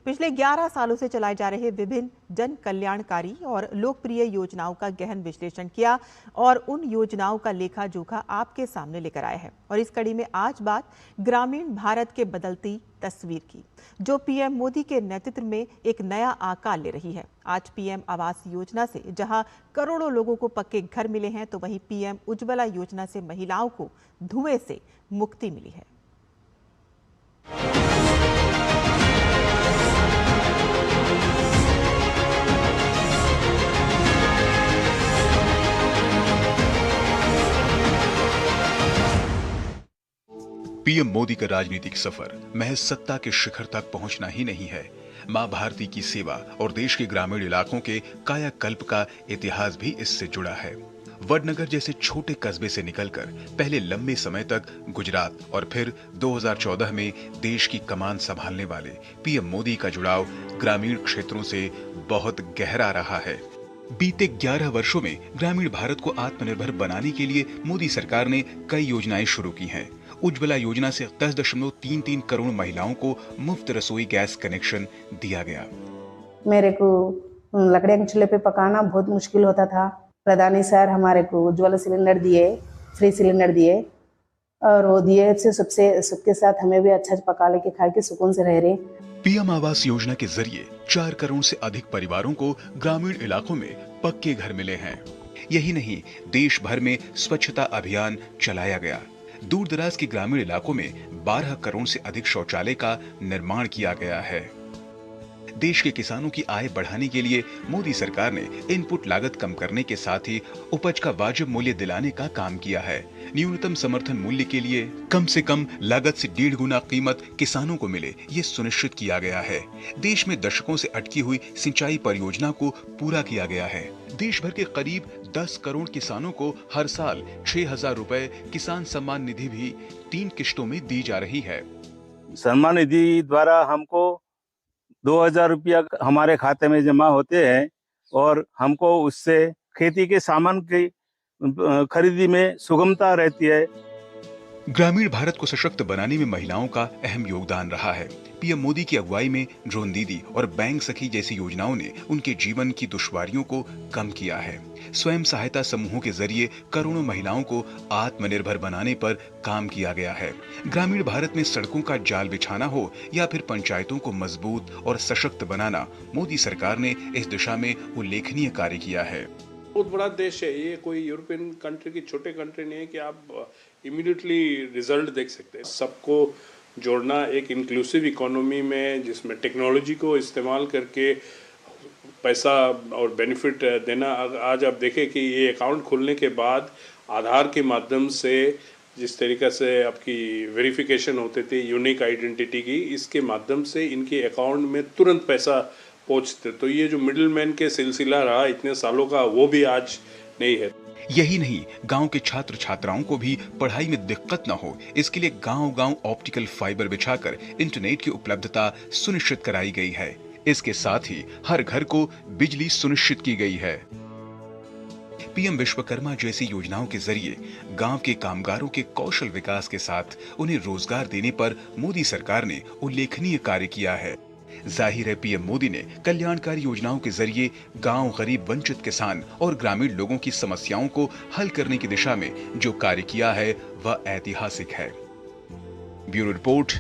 पिछले 11 सालों से चलाए जा रहे विभिन्न जन कल्याणकारी और लोकप्रिय योजनाओं का गहन विश्लेषण किया और उन योजनाओं का लेखा जोखा आपके सामने लेकर आए हैं। और इस कड़ी में आज बात ग्रामीण भारत के बदलती तस्वीर की, जो पीएम मोदी के नेतृत्व में एक नया आकार ले रही है। आज पीएम आवास योजना से जहां करोड़ों लोगों को पक्के घर मिले हैं, तो वहीं पीएम उज्ज्वला योजना से महिलाओं को धुएं से मुक्ति मिली है। पीएम मोदी का राजनीतिक सफर महज सत्ता के शिखर तक पहुंचना ही नहीं है। मां भारती की सेवा और देश के ग्रामीण इलाकों के कायाकल्प का इतिहास भी इससे जुड़ा है। वडनगर जैसे छोटे कस्बे से निकलकर पहले लंबे समय तक गुजरात और फिर 2014 में देश की कमान संभालने वाले पीएम मोदी का जुड़ाव ग्रामीण क्षेत्रों से बहुत गहरा रहा है। बीते 11 वर्षों में ग्रामीण भारत को आत्मनिर्भर बनाने के लिए मोदी सरकार ने कई योजनाएं शुरू की हैं। उज्ज्वला योजना से 10.33 करोड़ महिलाओं को मुफ्त रसोई गैस कनेक्शन दिया गया। मेरे को लकड़ियां के चूल्हे पे पकाना बहुत मुश्किल होता था। प्रधानी सर हमारे को उज्ज्वला सिलेंडर दिए, फ्री सिलेंडर दिए और वो दिए से सबके साथ हमें भी अच्छा पका लेके खा के सुकून से रह रहे। पीएम आवास योजना के जरिए 4 करोड़ से अधिक परिवारों को ग्रामीण इलाकों में पक्के घर मिले हैं। यही नहीं, देश भर में स्वच्छता अभियान चलाया गया। दूर दराज के ग्रामीण इलाकों में 12 करोड़ से अधिक शौचालय का निर्माण किया गया है। देश के किसानों की आय बढ़ाने के लिए मोदी सरकार ने इनपुट लागत कम करने के साथ ही उपज का वाजिब मूल्य दिलाने का काम किया है। न्यूनतम समर्थन मूल्य के लिए कम से कम लागत से 1.5 गुना कीमत किसानों को मिले, ये सुनिश्चित किया गया है। देश में दशकों से अटकी हुई सिंचाई परियोजना को पूरा किया गया है। देश भर के करीब 10 करोड़ किसानों को हर साल 6,000 रुपए किसान सम्मान निधि भी 3 किश्तों में दी जा रही है। सम्मान निधि द्वारा हमको 2,000 रुपया हमारे खाते में जमा होते हैं और हमको उससे खेती के सामान की खरीदी में सुगमता रहती है। ग्रामीण भारत को सशक्त बनाने में महिलाओं का अहम योगदान रहा है। पीएम मोदी की अगुवाई में ड्रोन दीदी और बैंक सखी जैसी योजनाओं ने उनके जीवन की दुश्वारियों को कम किया है। स्वयं सहायता समूहों के जरिए करोड़ों महिलाओं को आत्मनिर्भर बनाने पर काम किया गया है। ग्रामीण भारत में सड़कों का जाल बिछाना हो या फिर पंचायतों को मजबूत और सशक्त बनाना, मोदी सरकार ने इस दिशा में उल्लेखनीय कार्य किया है। बहुत बड़ा देश है ये, कोई यूरोपियन कंट्री की छोटे कंट्री नहीं है कि आप इमीडिएटली रिजल्ट देख सकते हैं। सबको जोड़ना एक इंक्लूसिव इकोनॉमी में, जिसमें टेक्नोलॉजी को इस्तेमाल करके पैसा और बेनिफिट देना। आज आप देखें कि ये अकाउंट खोलने के बाद आधार के माध्यम से जिस तरीक़े से आपकी वेरिफिकेशन होते थे यूनिक आइडेंटिटी की, इसके माध्यम से इनके अकाउंट में तुरंत पैसा पहुँचते। तो ये जो मिडिलमैन के सिलसिला रहा इतने सालों का, वो भी आज नहीं है। यही नहीं, गांव के छात्र छात्राओं को भी पढ़ाई में दिक्कत न हो, इसके लिए गांव-गांव ऑप्टिकल फाइबर बिछाकर इंटरनेट की उपलब्धता सुनिश्चित कराई गई है। इसके साथ ही हर घर को बिजली सुनिश्चित की गई है। पीएम विश्वकर्मा जैसी योजनाओं के जरिए गांव के कामगारों के कौशल विकास के साथ उन्हें रोजगार देने पर मोदी सरकार ने उल्लेखनीय कार्य किया है। जाहिर है, पीएम मोदी ने कल्याणकारी योजनाओं के जरिए गांव, गरीब, वंचित किसान और ग्रामीण लोगों की समस्याओं को हल करने की दिशा में जो कार्य किया है वह ऐतिहासिक है। Bureau report,